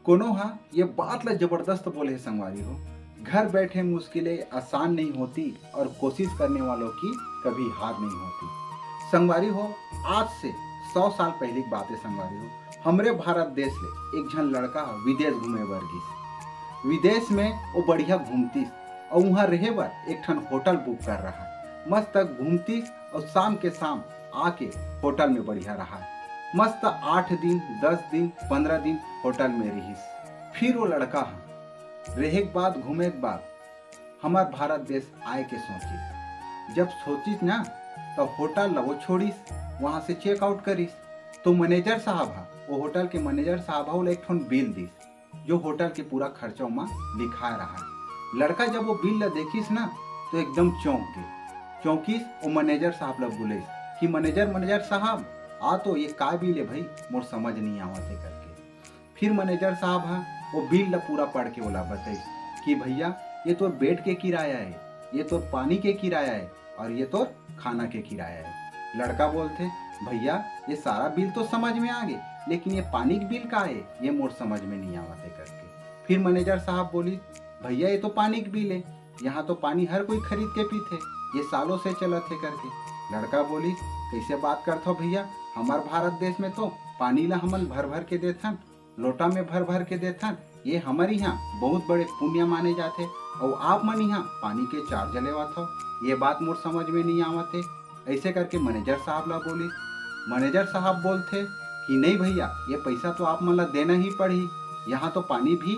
कोनो हा ये बात ला जबरदस्त बोले है संगवारी हो। घर बैठे मुश्किलें आसान नहीं होती और कोशिश करने वालों की कभी हार नहीं होती। संगवारी हो, आज से 100 साल पहले की बात है संगवारी हो। हमरे भारत देश ले एक झन लड़का विदेश घूमे बर गिस। विदेश में वो बढ़िया घूमतीस और वहाँ रहे बर एक ठन होटल बुक कर रहा है। मस्त घूमतीस और शाम के शाम आके होटल में बढ़िया रहा है। मस्त 8 दिन 10 दिन 15 दिन होटल में रहीस। फिर वो लड़का रहे के बाद घूमे के बाद हमार भारत देश आए के सोचिस। जब सोचिस ना तो होटल वो छोड़िस, वहाँ से चेकआउट करिस। तो मैनेजर साहब वो होटल के मैनेजर साहब एक ठन बिल दिस जो होटल के पूरा खर्चा में लिखा रहा। लड़का जब वो बिल ला देखिस ना तो एकदम चौंकिस। वो मैनेजर साहब ला बोले कि मैनेजर साहब आ तो ये का बिल है भाई, मोर समझ नहीं आवत है करके। फिर मैनेजर साहब वो बिल ला पूरा पढ़ के बोला बताइस कि भैया ये तो बेड के किराया है, ये तो पानी के किराया है और ये तो खाना के किराया है। लड़का बोलते भैया ये सारा बिल तो समझ में आ गए, लेकिन ये पानी के बिल का है ये मोर समझ में नहीं आवत है करके। फिर मैनेजर साहब बोली भैया ये तो पानी के बिल है, यहाँ तो पानी हर कोई खरीद के पीते, ये सालों से चलत है करके। लड़का बोली कैसे बात करते हो भैया, हमार भारत देश में तो पानी ला हमन भर भर के देथन, लोटा में भर भर के देथन। ये हमारे यहाँ बहुत बड़े पुण्य माने जाते और आप मन यहाँ पानी के चार्ज लेवत हो, ये बात मोर समझ में नहीं आवत है। ऐसे करके मैनेजर साहब ला बोली। मैनेजर साहब बोलते कि नहीं भैया ये पैसा तो आप मन ला देना ही पड़ी, यहाँ तो पानी भी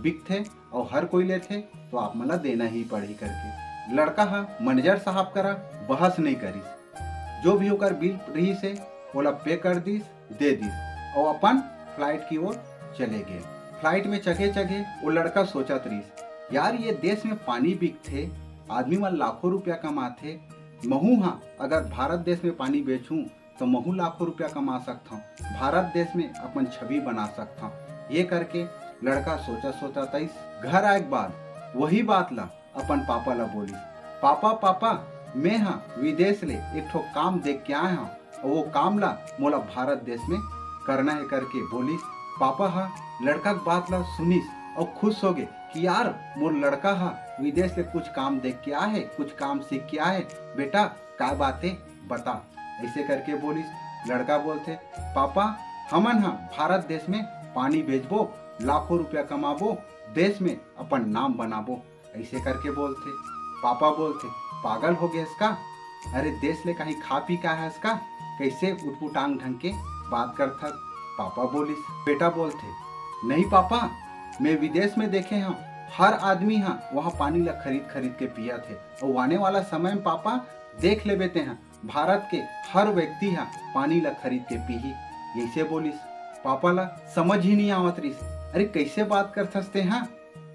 बिकते और हर कोई लेते तो आप मन ला देना ही पड़ी करके। लड़का मैनेजर साहब करा बहस नहीं करिस, जो भी होकर बिल रही से बोला पे कर दिस दे दिस और अपन फ्लाइट की ओर चले गए। फ्लाइट में चगे वो लड़का सोचत रही यार ये देश में पानी बिकते, आदमी मन लाखों रुपया कमाते, महू अगर भारत देश में पानी बेचूं तो महू लाखों रुपया कमा सकता हूँ, भारत देश में अपन छवि बना सकता हूँ। ये करके लड़का सोचा तईस। घर आए के बाद वही बात ला अपन पापा ला बोली, पापा मैं विदेश ले एक ठो काम देख के आया हूँ और वो काम ला मोला भारत देश में करना है करके बोलिस। पापा लड़का की बात ला सुनिस और खुश हो गए कि यार मोर लड़का विदेश से कुछ काम देख के आया है, कुछ काम सीख के आया है, बेटा क्या बात है बता। ऐसे करके बोलिस। लड़का बोलते पापा हमन भारत देश में पानी बेचबो, लाखों रुपया कमाबो, देश में अपन नाम बनाबो। ऐसे करके बोलते। पापा बोलते पागल हो गए इसका, अरे देश ले कहीं खा पी का है इसका, कैसे उटपुटांग ढंग के बात करता। पापा बोलिस। बेटा बोलते नहीं पापा मैं विदेश में देखे हर आदमी वहाँ पानी ला खरीद के पिया थे और आने वाला समय में पापा देख ले बेते भारत के हर व्यक्ति पानी ला खरीद के पी। ऐसे बोलिस। पापा ला समझ ही नहीं आवत रही, अरे कैसे बात करथस ते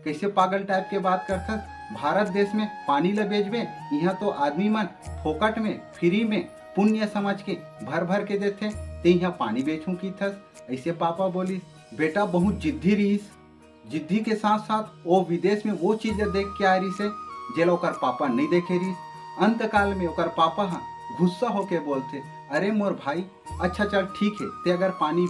कैसे पागल टाइप के बात करथस, भारत देश में पानी ला बेचबे, यहाँ तो आदमी मन फोकट में फ्री में पुण्य समझ के भर भर के देते, ते यहाँ पानी बेचूं की थस। ऐसे पापा बोली। बेटा बहुत जिद्दी रहीस, जिद्दी के साथ साथ वो विदेश में वो चीजें देख के आ रही से जेला ओकर पापा नहीं देखे रही। अंत काल में ओकर पापा गुस्सा होके बोलते अरे मोर भाई अच्छा चल ठीक है, ते अगर पानी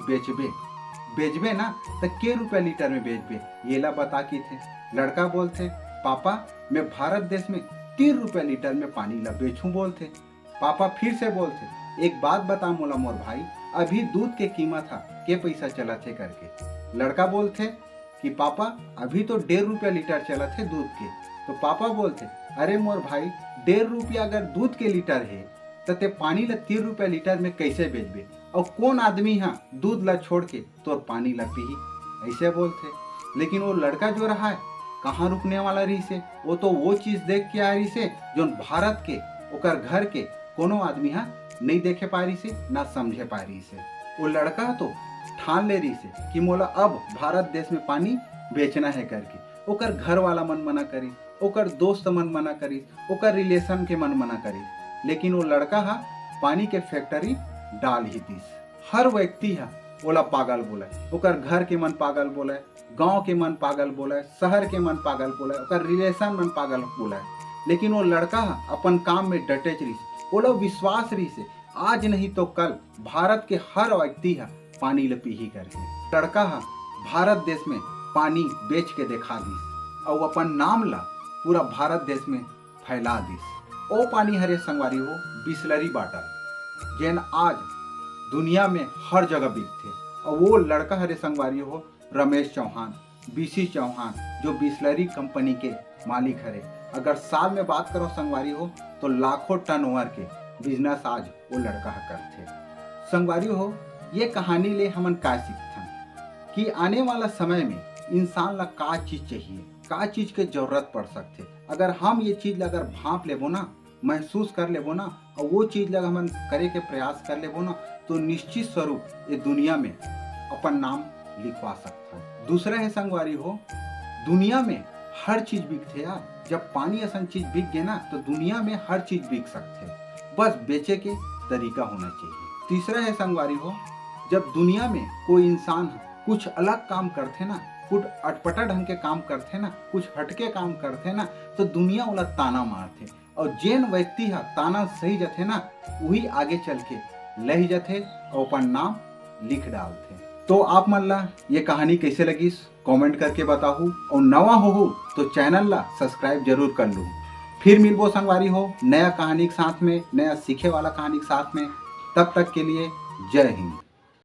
बेचबे ना तो के रुपया लीटर में बेचबे ये ला बता की थे। लड़का बोलते पापा मैं भारत देश में 3 रुपया लीटर में पानी ला बेचूं बोलते। पापा फिर से बोलते एक बात बता मोला मोर भाई, अभी दूध के कीमत के पैसा चला थे करके। लड़का बोलते कि पापा अभी तो 1.5 रुपया लीटर चला थे दूध के। तो पापा बोलते अरे मोर भाई 1.5 रुपया अगर दूध के लीटर है तो ते पानी ला 3 रुपया लीटर में कैसे बेचबे, और कौन आदमी दूध ला छोड़ के तो पानी ला पी। ऐसे बोलते। लेकिन वो लड़का जो रहा है कहाँ रुकने वाला रही से, वो तो वो चीज देख के आ रही से जो भारत के ओकर घर के कोनो आदमी नहीं देखे पा रही से ना समझे पा रही से। वो लड़का तो ठान ले रही से कि मोला अब भारत देश में पानी बेचना है करके। ओकर घर वाला मन मना करी, ओकर दोस्त मन मना करी, ओकर रिलेशन के मन मना करी, लेकिन वो लड़का पानी के फैक्ट्री डाल ही दिस। हर व्यक्ति ओला पागल बोला, ओकर घर के मन पागल बोला, गांव के मन पागल बोला, शहर के मन पागल बोला, ओकर रिलेशन मन पागल बोला। लेकिन वो लड़का अपन काम में डटे रही, ओला विश्वास रही से आज नहीं तो कल भारत के हर व्यक्ति पानी ल पी ही करके। लड़का भारत देश में पानी बेच के देखा दिस और अपन नाम ला पूरा भारत देश में फैला दिस। ओ पानी हरे संगवारी हो बिसलरी बाटल जेन आज दुनिया में हर जगह बिकते और वो लड़का हरे संगवारी हो रमेश चौहान, बीसी चौहान, जो बिसलरी कंपनी के मालिक हरे। अगर साल में बात करो संगवारी हो तो लाखों टन ओवर के बिजनेस आज वो लड़का करते। संगवारी हो ये कहानी ले हमन का सीखथन कि आने वाला समय में इंसान ला का चीज चाहिए, का चीज के जरूरत पड़ सकते। अगर हम ये चीज ला अगर भांप लेबो ना, महसूस कर लेबो ना और वो चीज ला हमन करे के प्रयास कर लेबो ना तो निश्चित स्वरूप ये दुनिया में अपन नाम लिखवा सकता है। दूसरा है संगवारी हो दुनिया में हर चीज बिकते यार। जब पानी ऐसा चीज बिक गए ना तो दुनिया में हर चीज बिक सकते, बस बेचे के तरीका होना चाहिए। तीसरा है संगवारी हो जब दुनिया में कोई इंसान कुछ अलग काम करते ना, कुछ अटपटा ढंग के काम करते ना, कुछ हटके काम करते ना तो दुनिया वाला ताना मारते और जेन व्यक्ति है ताना सही जाते ना वही आगे चल के लही जाते और अपन नाम लिख डालते। तो आप मन ला ये कहानी कैसे लगी कमेंट करके बताहू और नवा हो तो चैनल ला सब्सक्राइब जरूर कर लूँ। फिर मिलबो संगवारी हो नया कहानी के साथ में, नया सीखे वाला कहानी के साथ में। तब तक के लिए जय हिंद।